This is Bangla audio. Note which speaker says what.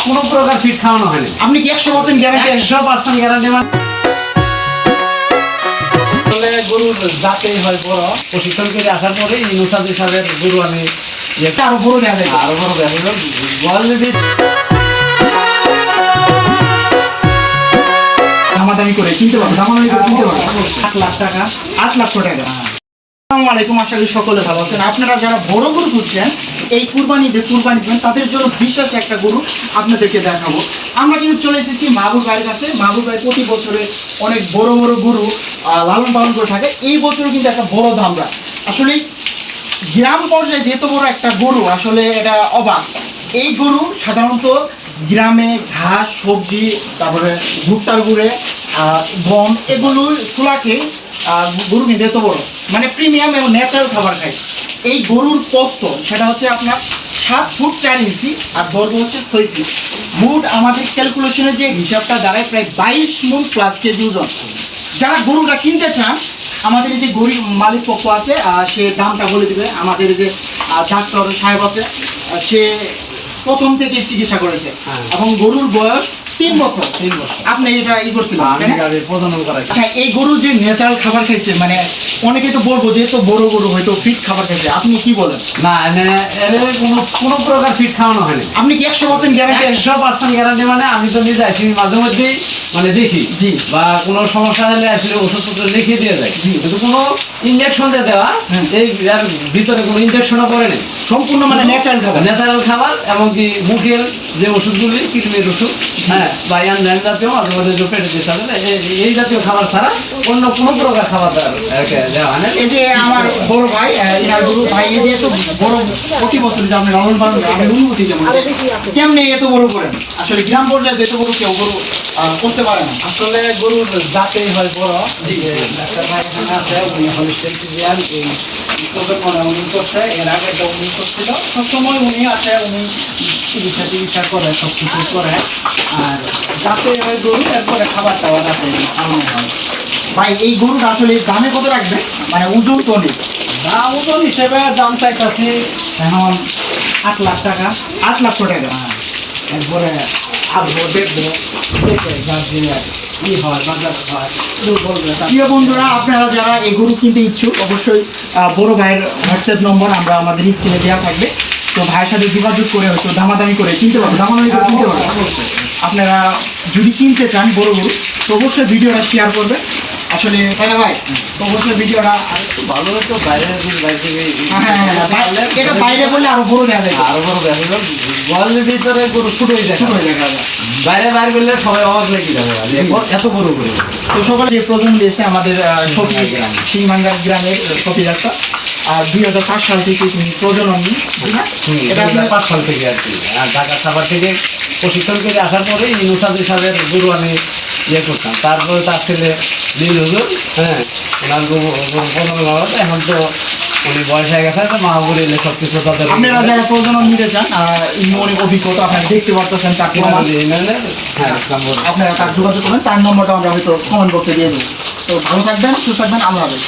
Speaker 1: কোনো প্রকার ফিট খাওয়ানো হয়নি।
Speaker 2: আপনি কি 100% গ্যারান্টি?
Speaker 1: 100% গ্যারান্টি। গরুর জাতেই হয় বড়, প্রশিক্ষণ করে আসার পরে ইনুসাদ হিসাবের গরু আমি
Speaker 2: আরো বড় দেখা যায়,
Speaker 1: আরো বড় দেখা যাবে। অলরেডি
Speaker 2: দামাদামি করে কিনতে পারবো, দামাদামি করে কিনতে পারবো 8 লাখ টাকা, 8 লক্ষ টাকা। আসসালামু আলাইকুম, আশা করি সকলে ভালো আছেন। আপনারা যারা বড় গরু খুঁজছেন এই কুরবানি দিবেন তাদের জন্য বিশেষ একটা গরু আপনাদেরকে দেখাবো। আমরা কিন্তু চলে এসেছি মাহবুব ভাইয়ের কাছে। মাহবুব ভাই প্রতি বছরে অনেক বড় বড় গরু লালন পালন করে থাকে। এই বছরও কিন্তু একটা বড় দামরা, আসলে গ্রাম পর্যায়ে যেত বড় একটা গরু, আসলে এটা অবাক। এই গরু সাধারণত গ্রামে ঘাস, সবজি, তারপরে ভুট্টার গুঁড়ে, গম, এগুলোর খোলাকে গরু কিন্তু এত বড়, মানে প্রিমিয়াম এবং ন্যাচারাল খাবার খায়। এই গরুর পোস্ত সেটা হচ্ছে আপনার 7 ফুট 4 ইঞ্চি আর দৈর্ঘ্য হচ্ছে 6 ফিট। মোট আমাদের ক্যালকুলেশনের যে হিসাবটা দাঁড়ায় প্রায় 22 মণ প্লাস কেজি ওজন। যারা গরুটা কিনতে চান, আমাদের এই যে গরিব মালিক পক্ষ আছে, সে দামটা বলে দিবে। আমাদের যে ডাক্তার সাহেব আছে, সে প্রথম থেকে চিকিৎসা করেছে এবং গরুর বয়স 3 বছর। আপনি এটা করছিলেন? আচ্ছা, এই গরু যে ন্যাচারাল খাবার খাইছে, মানে অনেকে তো বলবো যে তো বড় গরু হয়তো ফিট খাবার খাইছে, আপনি কি বলেন?
Speaker 1: না, কোনো প্রকার ফিট খাওয়ানো হয়নি।
Speaker 2: আপনি কি 100% গ্যারান্টি?
Speaker 1: 100% গ্যারান্টি। মানে আমি তো নিজে আসি, মাঝে মধ্যেই মানে দেখি
Speaker 2: জি,
Speaker 1: বা কোনো সমস্যা হলে আসলে ওষুধপত্র লিখে দিয়ে যায়, কিন্তু কোনো ইনজেকশন দিয়ে দেওয়া এই এর ভিতরে কোনো ইনজেকশনও করে নেই।
Speaker 2: সম্পূর্ণ মানে ন্যাচারাল খাবার।
Speaker 1: ন্যাচারাল খাবার, এমনকি মুখের যে ওষুধগুলি, কৃমির ওষুধ, হ্যাঁ, বা এনজাইম জাতীয়, মাঝে মধ্যে যে পেটে দিতে হবে, এই জাতীয় খাবার ছাড়া অন্য কোনো প্রকার খাবার দেওয়া হয় না।
Speaker 2: এই যে আমার বড় ভাই, ইনার গরু ভাই, এই যে এত বড় প্রতি বছর যে আপনি লালন পালন করেন, আমি অনুমতি কেমন কেমনে এত বড় করেন? আসলে গ্রাম পর্যায়ে এত বড় কেউ গরু করতে পারে না।
Speaker 1: আসলে গরুর জাতেই হয় বড়। ডাক্তার ভাই এখানে আছে, উনি হলিস্টিয়ান ফ্রিজিয়ান, এই প্রজন্মটা উনি করছে, এর আগে একটা উনি করছিল।
Speaker 2: সবসময় উনি আছে, উনি
Speaker 1: চিকিৎসা করে, সব কিছু করে। আর যাতে হয় গরু, এরপরে খাবার টাবার আছে খাওয়ানো হয়।
Speaker 2: ভাই এই গরুটা আসলে দামে কত রাখবে? মানে ওজন তো অনেক।
Speaker 1: দাম ওজন হিসেবে দাম চাইতেছি এখন 8 লাখ টাকা।
Speaker 2: 8 লক্ষ টাকা।
Speaker 1: এরপরে আসবো, দেখবো, দেখে যার দিনে কি হয়, বাজার হয়, বলবে।
Speaker 2: প্রিয় বন্ধুরা, আপনারা যারা এই গরু কিনতে ইচ্ছুক, অবশ্যই বড় ভাইয়ের হোয়াটসঅ্যাপ নম্বর আমরা আমাদের স্ক্রিনে দেওয়া থাকবে। তো ভাইয়ের সাথে যোগাযোগ করে হয়তো দামাদামি করে কিনতে পারবো, দামাদামি করে কিনতে পারবো। আপনারা যদি কিনতে চান বড় গরু, তো অবশ্যই ভিডিওটা শেয়ার করবে। আসলে তাই না ভাই? তো অবশ্যই ভিডিওটা
Speaker 1: ভালো হতো বাইরে থেকে।
Speaker 2: এটা বাইরে বলে আরো বড় দেখা যায়,
Speaker 1: আরো বড় দেখা যায়। গোয়ালের ভিতরে গরু ছোট হয়ে যায়, বাইরে বাইরে করলে সবাই অবাক লেগে যাবে, এত বড় গরু।
Speaker 2: তো সকালে যে প্রজন্ম দিয়েছে আমাদের সিংভাঙ্গা গ্রামের সফি ডাক্তার, আর 2005 সাল থেকে তিনি প্রজনন নিন।
Speaker 1: এটা 2005 সাল থেকে আর কি, ঢাকা সাভার থেকে প্রশিক্ষণ করে আসার পরে ইনুসাদ হিসাবের গরু আমি করতাম। তারপরে তার ছেলে নীল হুজুর, হ্যাঁ, ওনার গরু এখন তো উনি বয়স হয়ে গেছে, তো মাহবুর এলে সব কিছু তাদের।
Speaker 2: আপনারা যারা প্রজনন নিতে চান, অনেক অভিজ্ঞতা আপনারা দেখতে পারতেছেন,
Speaker 1: হ্যাঁ,
Speaker 2: আপনারা তার যোগাযোগ করবেন। তার নম্বরটা আমরা হয়তো কমেন্ট বক্সে দিয়ে দেবো। তো ভালো থাকবেন, সুস্থ থাকবেন, আল্লাহ হাফেজ।